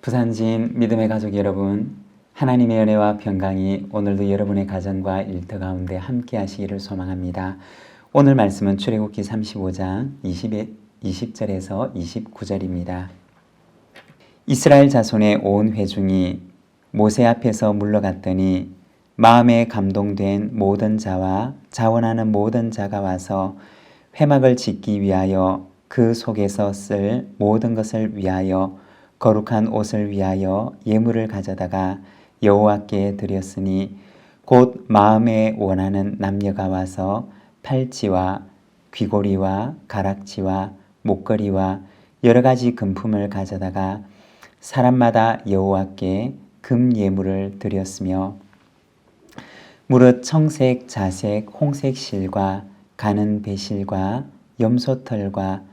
부산진 믿음의 가족 여러분, 하나님의 은혜와 평강이 오늘도 여러분의 가정과 일터 가운데 함께 하시기를 소망합니다. 오늘 말씀은 출애굽기 35장 20절에서 29절입니다. 이스라엘 자손의 온 회중이 모세 앞에서 물러갔더니 마음에 감동된 모든 자와 자원하는 모든 자가 와서 회막을 짓기 위하여 그 속에서 쓸 모든 것을 위하여 거룩한 옷을 위하여 예물을 가져다가 여호와께 드렸으니 곧 마음에 원하는 남녀가 와서 팔찌와 귀고리와 가락지와 목걸이와 여러 가지 금품을 가져다가 사람마다 여호와께 금 예물을 드렸으며 무릇 청색, 자색, 홍색 실과 가는 배실과 염소털과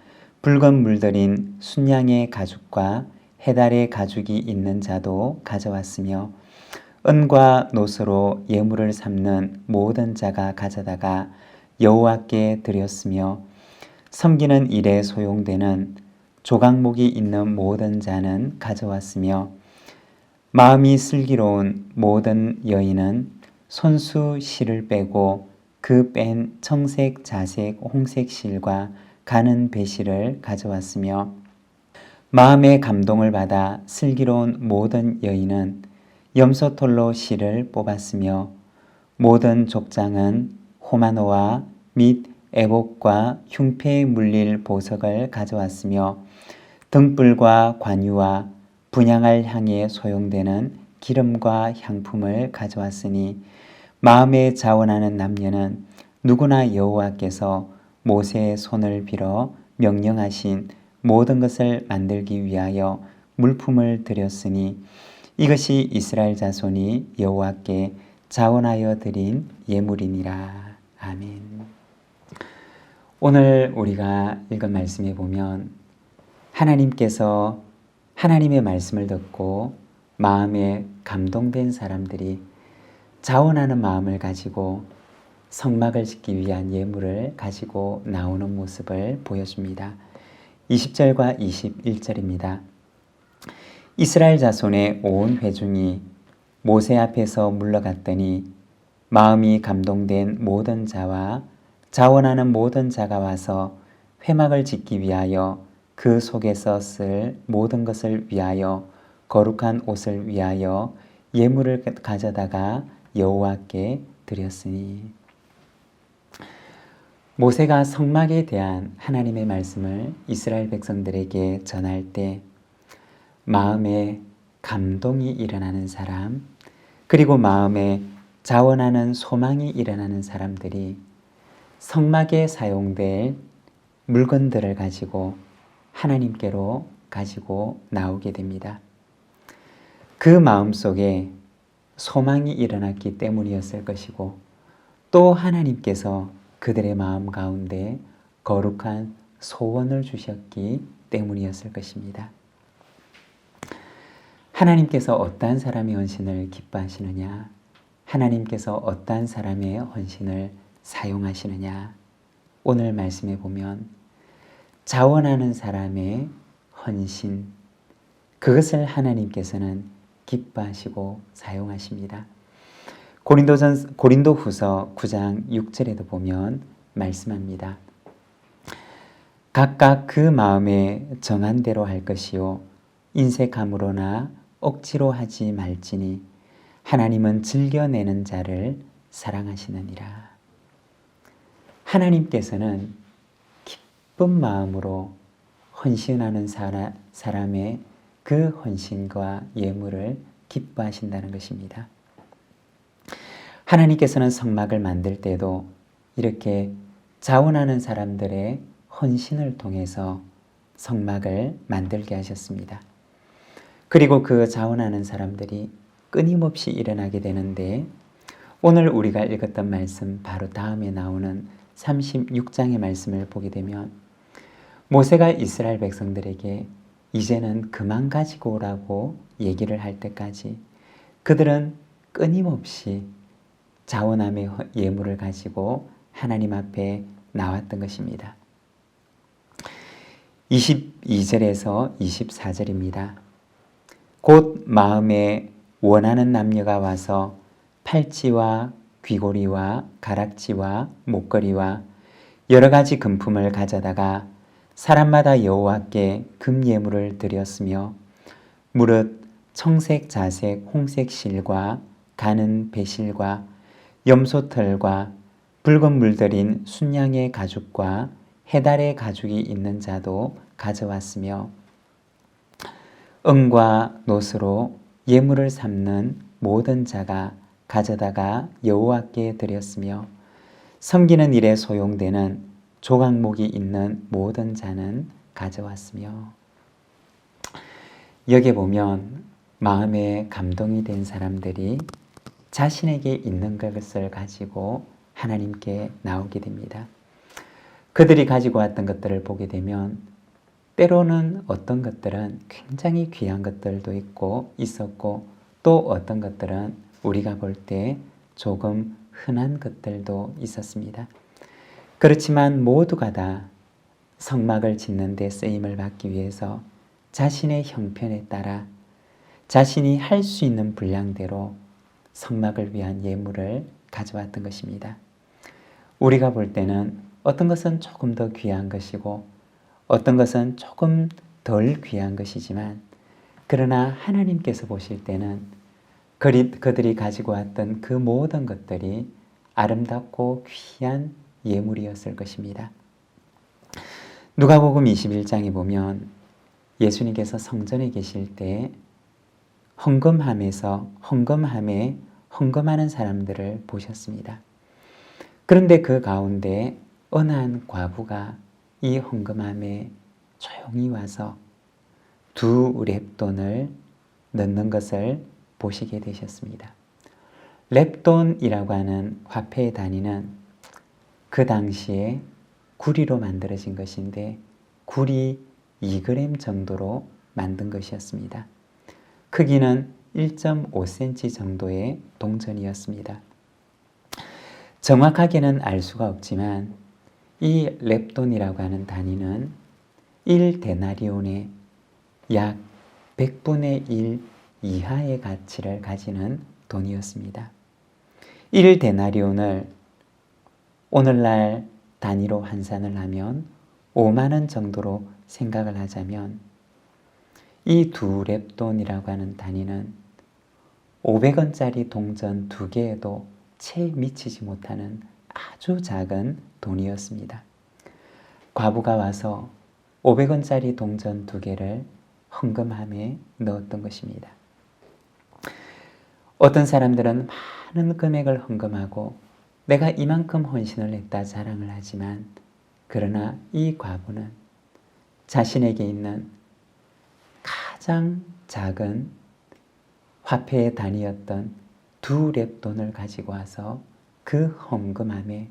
붉은 물들인 순양의 가죽과 해달의 가죽이 있는 자도 가져왔으며 은과 노소로 예물을 삼는 모든 자가 가져다가 여호와께 드렸으며 섬기는 일에 소용되는 조각목이 있는 모든 자는 가져왔으며 마음이 슬기로운 모든 여인은 손수 실을 빼고 그 뺀 청색, 자색, 홍색 실과 가는 배실을 가져왔으며 마음의 감동을 받아 슬기로운 모든 여인은 염소털로 실을 뽑았으며 모든 족장은 호마노와 및 애복과 흉패에 물릴 보석을 가져왔으며 등불과 관유와 분향할 향에 소용되는 기름과 향품을 가져왔으니 마음에 자원하는 남녀는 누구나 여호와께서 모세의 손을 빌어 명령하신 모든 것을 만들기 위하여 물품을 드렸으니 이것이 이스라엘 자손이 여호와께 자원하여 드린 예물이니라. 아멘. 오늘 우리가 읽은 말씀에 보면 하나님께서 하나님의 말씀을 듣고 마음에 감동된 사람들이 자원하는 마음을 가지고 성막을 짓기 위한 예물을 가지고 나오는 모습을 보여줍니다. 20절과 21절입니다. 이스라엘 자손의 온 회중이 모세 앞에서 물러갔더니 마음이 감동된 모든 자와 자원하는 모든 자가 와서 회막을 짓기 위하여 그 속에서 쓸 모든 것을 위하여 거룩한 옷을 위하여 예물을 가져다가 여호와께 드렸으니 모세가 성막에 대한 하나님의 말씀을 이스라엘 백성들에게 전할 때 마음에 감동이 일어나는 사람, 그리고 마음에 자원하는 소망이 일어나는 사람들이 성막에 사용될 물건들을 가지고 하나님께로 가지고 나오게 됩니다. 그 마음 속에 소망이 일어났기 때문이었을 것이고 또 하나님께서 그들의 마음 가운데 거룩한 소원을 주셨기 때문이었을 것입니다. 하나님께서 어떠한 사람의 헌신을 기뻐하시느냐? 하나님께서 어떠한 사람의 헌신을 사용하시느냐? 오늘 말씀에 보면 자원하는 사람의 헌신, 그것을 하나님께서는 기뻐하시고 사용하십니다. 고린도후서 9장 6절에도 보면 말씀합니다. 각각 그 마음에 정한 대로 할 것이요 인색함으로나 억지로 하지 말지니 하나님은 즐겨내는 자를 사랑하시느니라. 하나님께서는 기쁜 마음으로 헌신하는 사람의 그 헌신과 예물을 기뻐하신다는 것입니다. 하나님께서는 성막을 만들 때도 이렇게 자원하는 사람들의 헌신을 통해서 성막을 만들게 하셨습니다. 그리고 그 자원하는 사람들이 끊임없이 일어나게 되는데 오늘 우리가 읽었던 말씀 바로 다음에 나오는 36장의 말씀을 보게 되면 모세가 이스라엘 백성들에게 이제는 그만 가지고 오라고 얘기를 할 때까지 그들은 끊임없이 자원함의 예물을 가지고 하나님 앞에 나왔던 것입니다. 22절에서 24절입니다. 곧 마음에 원하는 남녀가 와서 팔찌와 귀고리와 가락지와 목걸이와 여러 가지 금품을 가져다가 사람마다 여호와께 금예물을 드렸으며 무릇 청색, 자색, 홍색 실과 가는 배실과 염소털과 붉은 물들인 순양의 가죽과 해달의 가죽이 있는 자도 가져왔으며 은과 노스로 예물을 삼는 모든 자가 가져다가 여호와께 드렸으며 섬기는 일에 소용되는 조각목이 있는 모든 자는 가져왔으며 여기 보면 마음에 감동이 된 사람들이 자신에게 있는 것을 가지고 하나님께 나오게 됩니다. 그들이 가지고 왔던 것들을 보게 되면 때로는 어떤 것들은 굉장히 귀한 것들도 있었고 또 어떤 것들은 우리가 볼 때 조금 흔한 것들도 있었습니다. 그렇지만 모두가 다 성막을 짓는 데 쓰임을 받기 위해서 자신의 형편에 따라 자신이 할 수 있는 분량대로 성막을 위한 예물을 가져왔던 것입니다. 우리가 볼 때는 어떤 것은 조금 더 귀한 것이고 어떤 것은 조금 덜 귀한 것이지만 그러나 하나님께서 보실 때는 그들이 가지고 왔던 그 모든 것들이 아름답고 귀한 예물이었을 것입니다. 누가복음 21장에 보면 예수님께서 성전에 계실 때 헌금함에 헌금하는 사람들을 보셨습니다. 그런데 그 가운데 어느 한 과부가 이 헌금함에 조용히 와서 2렙돈을 넣는 것을 보시게 되셨습니다. 렙돈이라고 하는 화폐의 단위는 그 당시에 구리로 만들어진 것인데 구리 2g 정도로 만든 것이었습니다. 크기는 1.5cm 정도의 동전이었습니다. 정확하게는 알 수가 없지만 이 렙돈이라고 하는 단위는 1데나리온의 약 100분의 1 이하의 가치를 가지는 돈이었습니다. 1데나리온을 오늘날 단위로 환산을 하면 5만 원 정도로 생각을 하자면 이 2렙돈이라고 하는 단위는 500원짜리 동전 2개에도 채 미치지 못하는 아주 작은 돈이었습니다. 과부가 와서 500원짜리 동전 2개를 헌금함에 넣었던 것입니다. 어떤 사람들은 많은 금액을 헌금하고 내가 이만큼 헌신을 했다 자랑을 하지만 그러나 이 과부는 자신에게 있는 가장 작은 화폐의 단위였던 2렙돈을 가지고 와서 그 헌금함에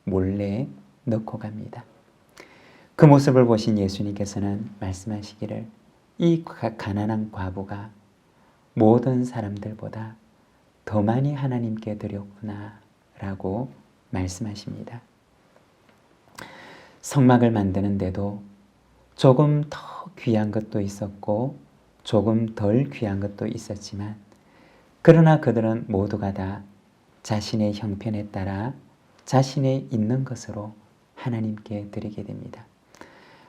몰래 넣고 갑니다. 그 모습을 보신 예수님께서는 말씀하시기를 이 가난한 과부가 모든 사람들보다 더 많이 하나님께 드렸구나 라고 말씀하십니다. 성막을 만드는데도 조금 더 귀한 것도 있었고 조금 덜 귀한 것도 있었지만 그러나 그들은 모두가 다 자신의 형편에 따라 자신의 있는 것으로 하나님께 드리게 됩니다.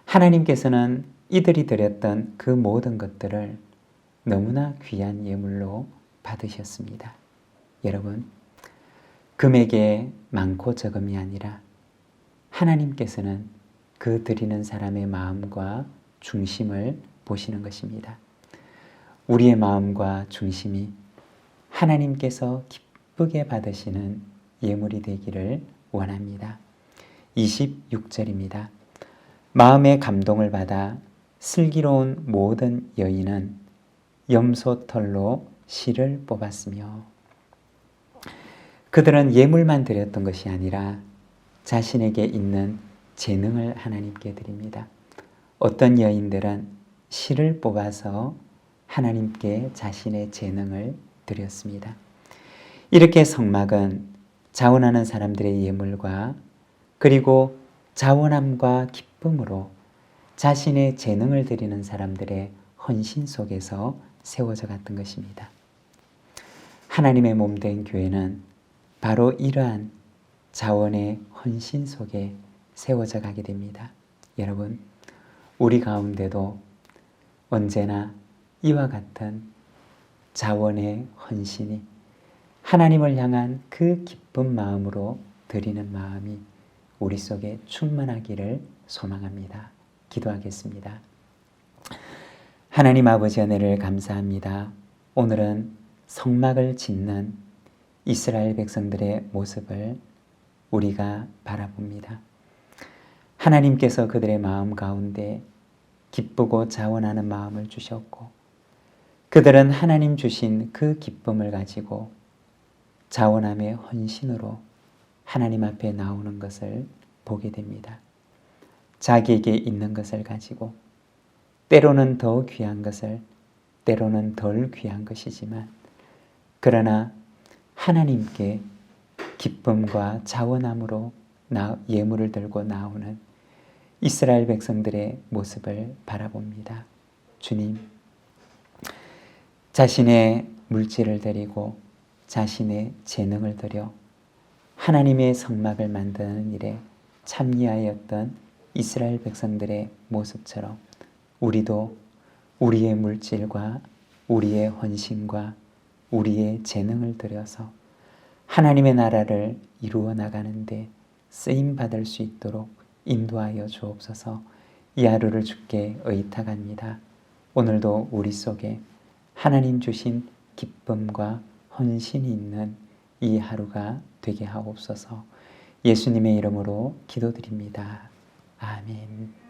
하나님께서는 이들이 드렸던 그 모든 것들을 너무나 귀한 예물로 받으셨습니다. 여러분, 금액의 많고 적음이 아니라 하나님께서는 그 드리는 사람의 마음과 중심을 보시는 것입니다. 우리의 마음과 중심이 하나님께서 기쁘게 받으시는 예물이 되기를 원합니다. 26절입니다. 마음의 감동을 받아 슬기로운 모든 여인은 염소털로 실을 뽑았으며 그들은 예물만 드렸던 것이 아니라 자신에게 있는 재능을 하나님께 드립니다. 어떤 여인들은 실을 뽑아서 하나님께 자신의 재능을 드렸습니다. 이렇게 성막은 자원하는 사람들의 예물과 그리고 자원함과 기쁨으로 자신의 재능을 드리는 사람들의 헌신 속에서 세워져 갔던 것입니다. 하나님의 몸된 교회는 바로 이러한 자원의 헌신 속에 세워져 가게 됩니다. 여러분, 우리 가운데도 언제나 이와 같은 자원의 헌신이 하나님을 향한 그 기쁜 마음으로 드리는 마음이 우리 속에 충만하기를 소망합니다. 기도하겠습니다. 하나님 아버지 은혜를 감사합니다. 오늘은 성막을 짓는 이스라엘 백성들의 모습을 우리가 바라봅니다. 하나님께서 그들의 마음 가운데 기쁘고 자원하는 마음을 주셨고 그들은 하나님 주신 그 기쁨을 가지고 자원함의 헌신으로 하나님 앞에 나오는 것을 보게 됩니다. 자기에게 있는 것을 가지고 때로는 더 귀한 것을, 때로는 덜 귀한 것이지만 그러나 하나님께 기쁨과 자원함으로 예물을 들고 나오는 이스라엘 백성들의 모습을 바라봅니다. 주님, 자신의 물질을 드리고 자신의 재능을 들여 하나님의 성막을 만드는 일에 참여하였던 이스라엘 백성들의 모습처럼 우리도 우리의 물질과 우리의 헌신과 우리의 재능을 들여서 하나님의 나라를 이루어 나가는데 쓰임받을 수 있도록 인도하여 주옵소서. 이 하루를 주께 의탁합니다. 오늘도 우리 속에 하나님 주신 기쁨과 헌신이 있는 이 하루가 되게 하옵소서. 예수님의 이름으로 기도드립니다. 아멘.